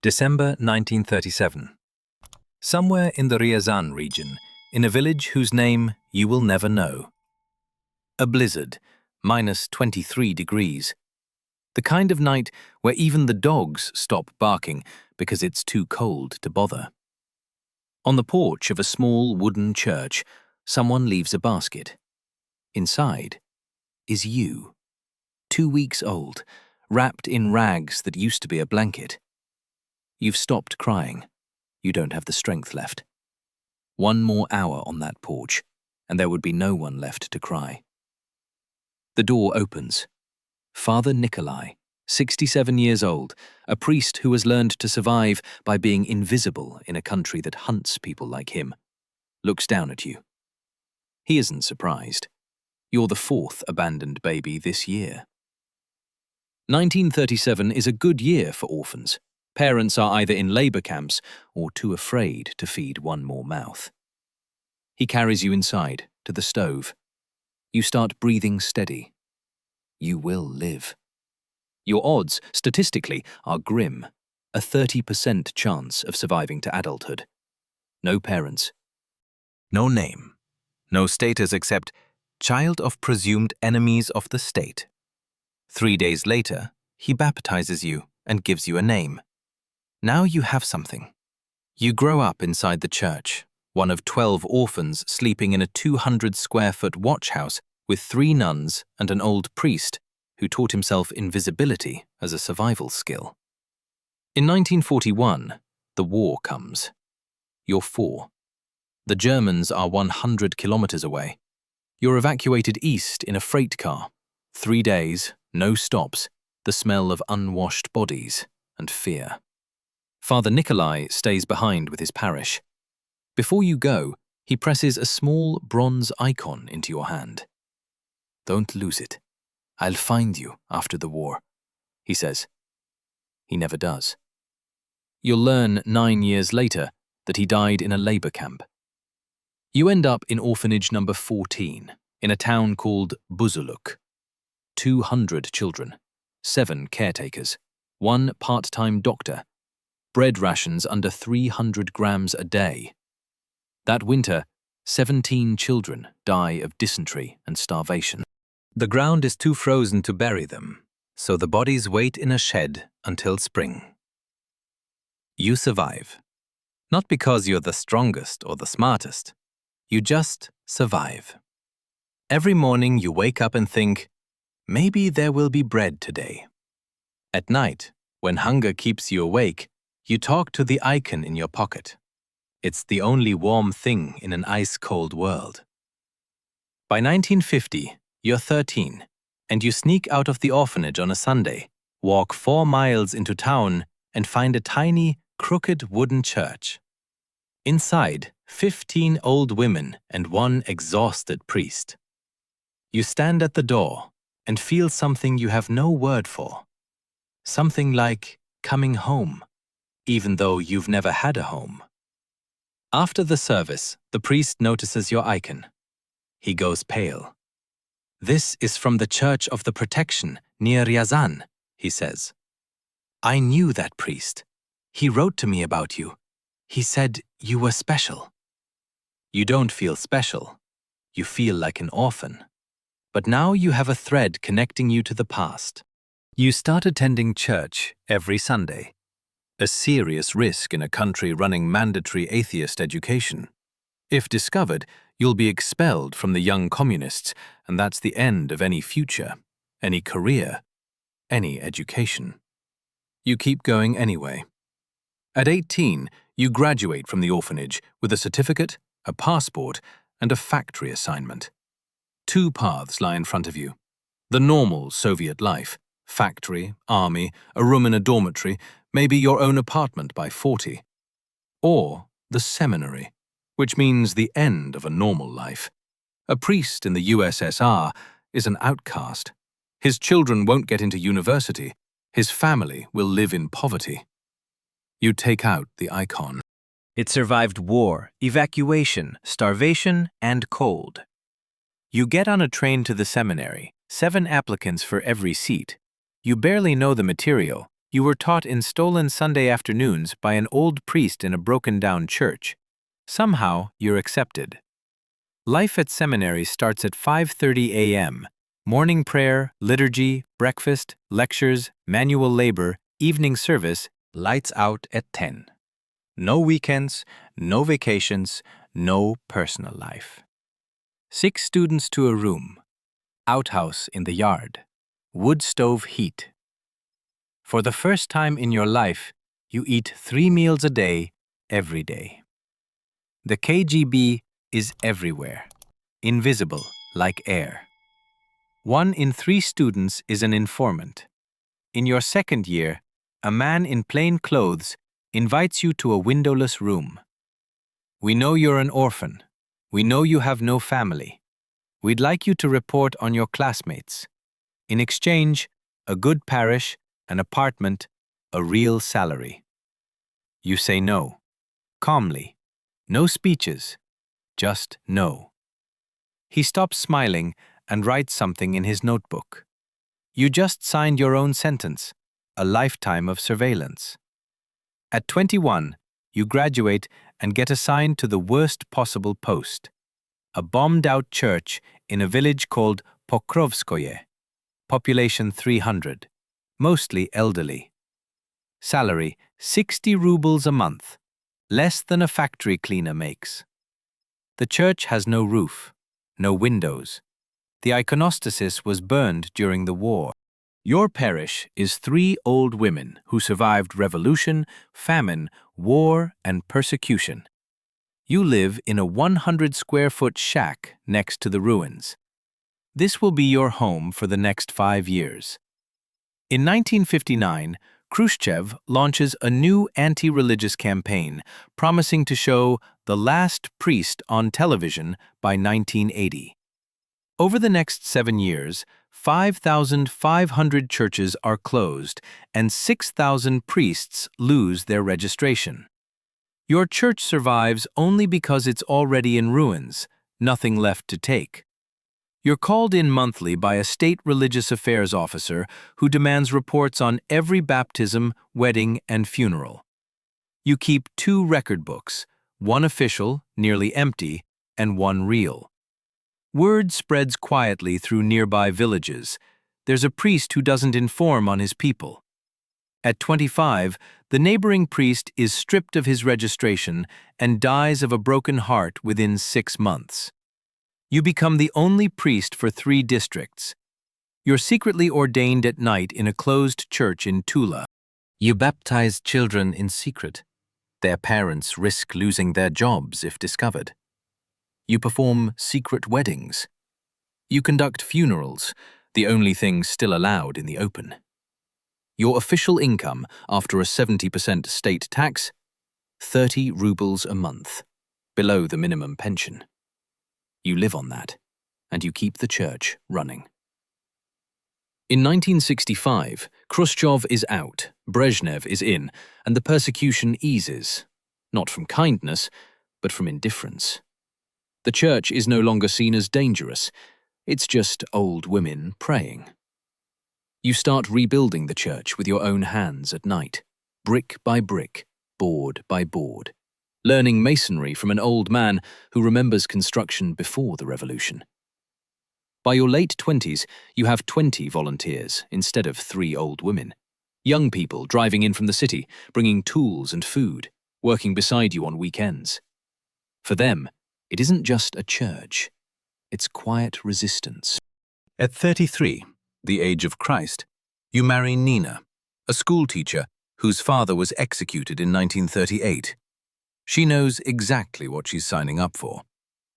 December 1937. Somewhere in the Ryazan region, in a village whose name you will never know. A blizzard, -23 degrees. The kind of night where even the dogs stop barking because it's too cold to bother. On the porch of a small wooden church, someone leaves a basket. Inside is you, 2 weeks old, wrapped in rags that used to be a blanket. You've stopped crying. You don't have the strength left. 1 more hour on that porch, and there would be no one left to cry. The door opens. Father Nikolai, 67 years old, a priest who has learned to survive by being invisible in a country that hunts people like him, looks down at you. He isn't surprised. You're the 4th abandoned baby this year. 1937 is a good year for orphans. Parents are either in labor camps or too afraid to feed one more mouth. He carries you inside, to the stove. You start breathing steady. You will live. Your odds, statistically, are grim. A 30% chance of surviving to adulthood. No parents. No name. No status except child of presumed enemies of the state. 3 days later, he baptizes you and gives you a name. Now you have something. You grow up inside the church, one of 12 orphans sleeping in a 200-square-foot watch house with 3 nuns and an old priest who taught himself invisibility as a survival skill. In 1941, the war comes. You're 4. The Germans are 100 kilometers away. You're evacuated east in a freight car. 3 days, no stops, the smell of unwashed bodies and fear. Father Nikolai stays behind with his parish. Before you go, he presses a small bronze icon into your hand. Don't lose it. I'll find you after the war, he says. He never does. You'll learn 9 years later that he died in a labor camp. You end up in orphanage number 14, in a town called Buzuluk. 200 children, 7 caretakers, 1 part-time doctor, bread rations under 300 grams a day. That winter, 17 children die of dysentery and starvation. The ground is too frozen to bury them, so the bodies wait in a shed until spring. You survive. Not because you're the strongest or the smartest. You just survive. Every morning you wake up and think, maybe there will be bread today. At night, when hunger keeps you awake, you talk to the icon in your pocket. It's the only warm thing in an ice-cold world. By 1950, you're 13, and you sneak out of the orphanage on a Sunday, walk 4 miles into town, and find a tiny, crooked wooden church. Inside, 15 old women and 1 exhausted priest. You stand at the door and feel something you have no word for. Something like coming home, even though you've never had a home. After the service, the priest notices your icon. He goes pale. This is from the Church of the Protection near Ryazan, he says. I knew that priest. He wrote to me about you. He said you were special. You don't feel special. You feel like an orphan. But now you have a thread connecting you to the past. You start attending church every Sunday. A serious risk in a country running mandatory atheist education. If discovered, you'll be expelled from the young communists, and that's the end of any future, any career, any education. You keep going anyway. At 18, you graduate from the orphanage with a certificate, a passport, and a factory assignment. 2 paths lie in front of you. The normal Soviet life, factory, army, a room in a dormitory, maybe your own apartment by 40. Or the seminary, which means the end of a normal life. A priest in the USSR is an outcast. His children won't get into university. His family will live in poverty. You take out the icon. It survived war, evacuation, starvation, and cold. You get on a train to the seminary, 7 applicants for every seat. You barely know the material, You were taught in stolen Sunday afternoons by an old priest in a broken-down church. Somehow, you're accepted. Life at seminary starts at 5:30 a.m. Morning prayer, liturgy, breakfast, lectures, manual labor, evening service, lights out at 10. No weekends, no vacations, no personal life. 6 students to a room. Outhouse in the yard. Wood stove heat. For the first time in your life, you eat 3 meals a day, every day. The KGB is everywhere, invisible like air. 1 in 3 students is an informant. In your second year, a man in plain clothes invites you to a windowless room. We know you're an orphan. We know you have no family. We'd like you to report on your classmates. In exchange, a good parish, an apartment, a real salary. You say no, calmly, no speeches, just no. He stops smiling and writes something in his notebook. You just signed your own sentence, a lifetime of surveillance. At 21, you graduate and get assigned to the worst possible post, a bombed-out church in a village called Pokrovskoye, population 300, mostly elderly. Salary 60 rubles a month, less than a factory cleaner makes. The church has no roof, no windows. The iconostasis was burned during the war. Your parish is 3 old women who survived revolution, famine, war, and persecution. You live in a 100-square-foot shack next to the ruins. This will be your home for the next 5 years. In 1959, Khrushchev launches a new anti-religious campaign promising to show The Last Priest on television by 1980. Over the next 7 years, 5,500 churches are closed and 6,000 priests lose their registration. Your church survives only because it's already in ruins, nothing left to take. You're called in monthly by a state religious affairs officer who demands reports on every baptism, wedding, and funeral. You keep 2 record books, one official, nearly empty, and one real. Word spreads quietly through nearby villages. There's a priest who doesn't inform on his people. At 25, the neighboring priest is stripped of his registration and dies of a broken heart within 6 months. You become the only priest for 3 districts. You're secretly ordained at night in a closed church in Tula. You baptize children in secret. Their parents risk losing their jobs if discovered. You perform secret weddings. You conduct funerals, the only thing still allowed in the open. Your official income, after a 70% state tax, 30 rubles a month, below the minimum pension. You live on that, and you keep the church running. In 1965, Khrushchev is out, Brezhnev is in, and the persecution eases, not from kindness, but from indifference. The church is no longer seen as dangerous. It's just old women praying. You start rebuilding the church with your own hands at night, brick by brick, board by board, learning masonry from an old man who remembers construction before the revolution. By your late 20s, you have 20 volunteers instead of 3 old women. Young people driving in from the city, bringing tools and food, working beside you on weekends. For them, it isn't just a church. It's quiet resistance. At 33, the age of Christ, you marry Nina, a schoolteacher whose father was executed in 1938. She knows exactly what she's signing up for.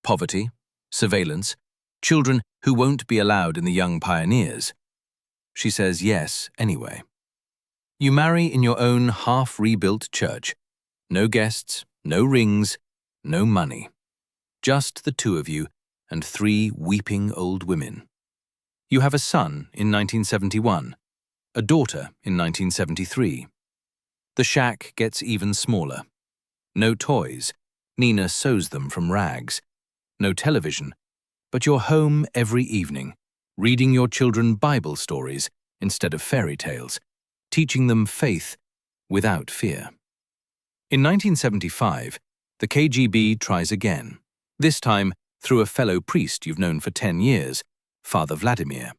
Poverty, surveillance, children who won't be allowed in the Young Pioneers. She says yes anyway. You marry in your own half-rebuilt church. No guests, no rings, no money. Just the 2 of you and 3 weeping old women. You have a son in 1971, a daughter in 1973. The shack gets even smaller. No toys, Nina sews them from rags. No television, but you're home every evening, reading your children Bible stories instead of fairy tales, teaching them faith without fear. In 1975, the KGB tries again, this time through a fellow priest you've known for 10 years, Father Vladimir.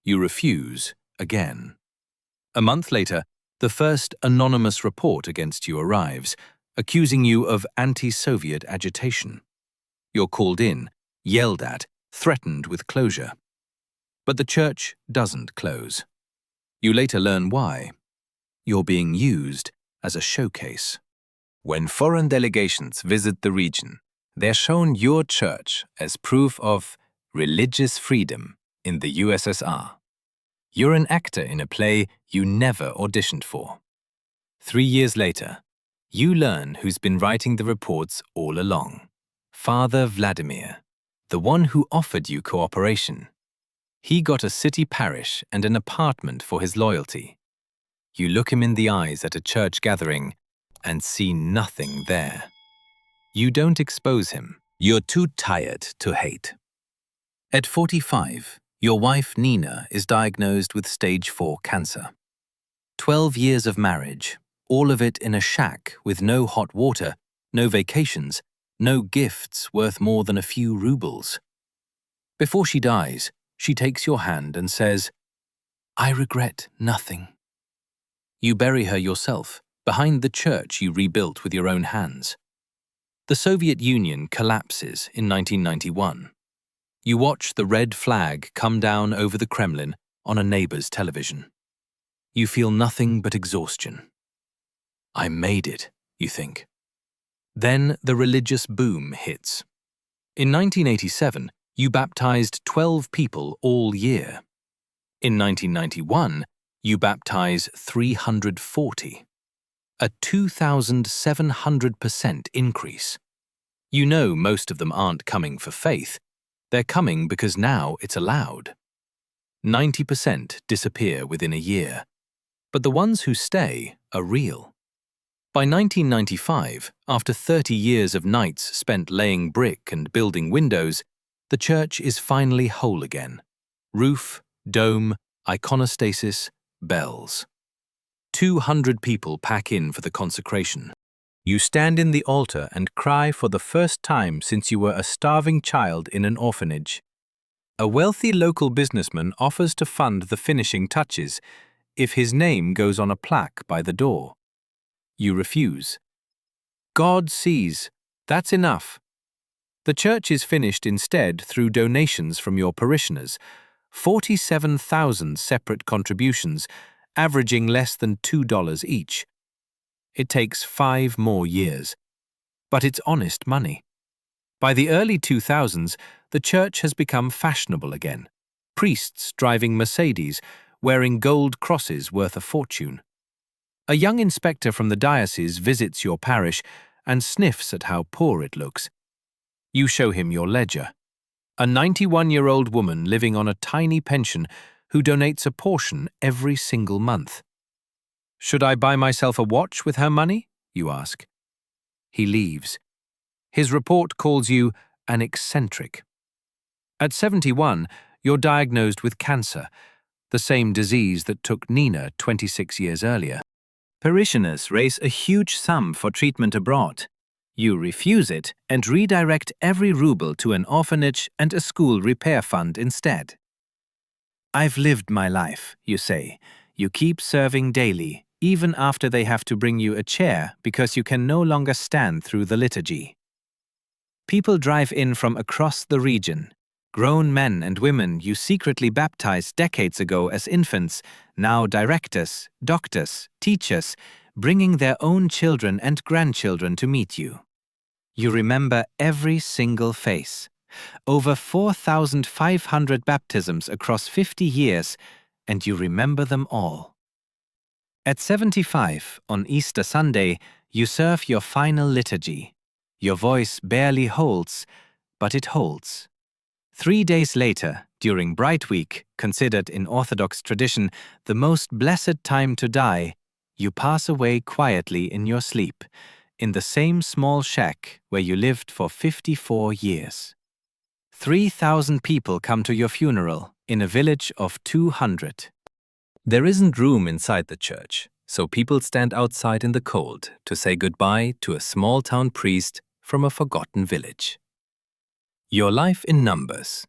You refuse again. A month later, the first anonymous report against you arrives, accusing you of anti-Soviet agitation. You're called in, yelled at, threatened with closure. But the church doesn't close. You later learn why. You're being used as a showcase. When foreign delegations visit the region, they're shown your church as proof of religious freedom in the USSR. You're an actor in a play you never auditioned for. 3 years later, you learn who's been writing the reports all along. Father Vladimir, the one who offered you cooperation. He got a city parish and an apartment for his loyalty. You look him in the eyes at a church gathering and see nothing there. You don't expose him. You're too tired to hate. At 45, your wife Nina is diagnosed with stage 4 cancer. 12 years of marriage, all of it in a shack with no hot water, no vacations, no gifts worth more than a few rubles. Before she dies, she takes your hand and says, "I regret nothing." You bury her yourself, behind the church you rebuilt with your own hands. The Soviet Union collapses in 1991. You watch the red flag come down over the Kremlin on a neighbor's television. You feel nothing but exhaustion. I made it, you think. Then the religious boom hits. In 1987, you baptized 12 people all year. In 1991, you baptize 340. A 2,700% increase. You know most of them aren't coming for faith. They're coming because now it's allowed. 90% disappear within a year. But the ones who stay are real. By 1995, after 30 years of nights spent laying brick and building windows, the church is finally whole again. Roof, dome, iconostasis, bells. 200 people pack in for the consecration. You stand in the altar and cry for the first time since you were a starving child in an orphanage. A wealthy local businessman offers to fund the finishing touches if his name goes on a plaque by the door. You refuse. God sees. That's enough. The church is finished instead through donations from your parishioners, 47,000 separate contributions, averaging less than $2 each. It takes 5 more years. But it's honest money. By the early 2000s, the church has become fashionable again. Priests driving Mercedes, wearing gold crosses worth a fortune. A young inspector from the diocese visits your parish and sniffs at how poor it looks. You show him your ledger. A 91-year-old woman living on a tiny pension who donates a portion every single month. Should I buy myself a watch with her money? You ask. He leaves. His report calls you an eccentric. At 71, you're diagnosed with cancer, the same disease that took Nina 26 years earlier. Parishioners raise a huge sum for treatment abroad. You refuse it and redirect every ruble to an orphanage and a school repair fund instead. I've lived my life, you say. You keep serving daily, even after they have to bring you a chair because you can no longer stand through the liturgy. People drive in from across the region. Grown men and women you secretly baptized decades ago as infants, now directors, doctors, teachers, bringing their own children and grandchildren to meet you. You remember every single face. Over 4,500 baptisms across 50 years, and you remember them all. At 75, on Easter Sunday, you serve your final liturgy. Your voice barely holds, but it holds. 3 days later, during Bright Week, considered in Orthodox tradition the most blessed time to die, you pass away quietly in your sleep, in the same small shack where you lived for 54 years. 3,000 people come to your funeral in a village of 200. There isn't room inside the church, so people stand outside in the cold to say goodbye to a small-town priest from a forgotten village. Your life in numbers.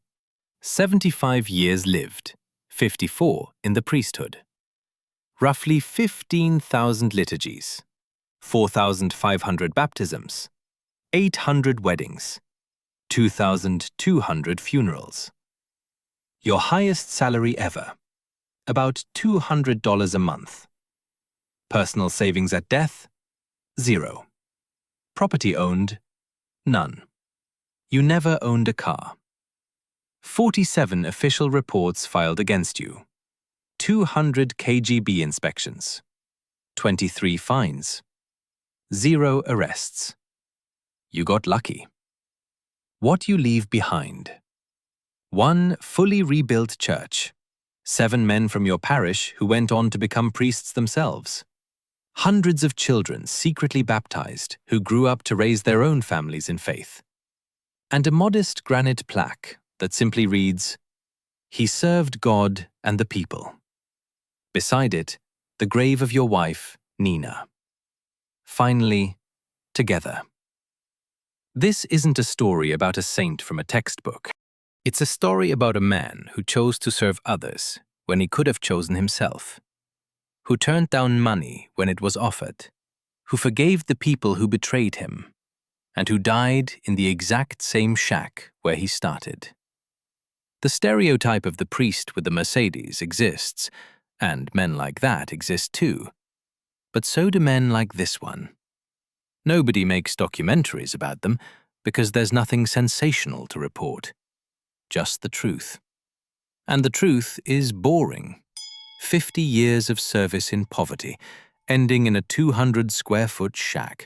75 years lived, 54 in the priesthood. Roughly 15,000 liturgies, 4,500 baptisms, 800 weddings, 2,200 funerals. Your highest salary ever, about $200 a month. Personal savings at death, 0. Property owned, none. You never owned a car. 47 official reports filed against you. 200 KGB inspections. 23 fines. 0 arrests. You got lucky. What you leave behind. 1 fully rebuilt church. 7 men from your parish who went on to become priests themselves. Hundreds of children secretly baptized who grew up to raise their own families in faith. And a modest granite plaque that simply reads, "He served God and the people." Beside it, the grave of your wife, Nina. Finally, together. This isn't a story about a saint from a textbook. It's a story about a man who chose to serve others when he could have chosen himself, who turned down money when it was offered, who forgave the people who betrayed him, and who died in the exact same shack where he started. The stereotype of the priest with the Mercedes exists, and men like that exist too. But so do men like this one. Nobody makes documentaries about them because there's nothing sensational to report. Just the truth. And the truth is boring. 50 years of service in poverty, ending in a 200-square-foot shack.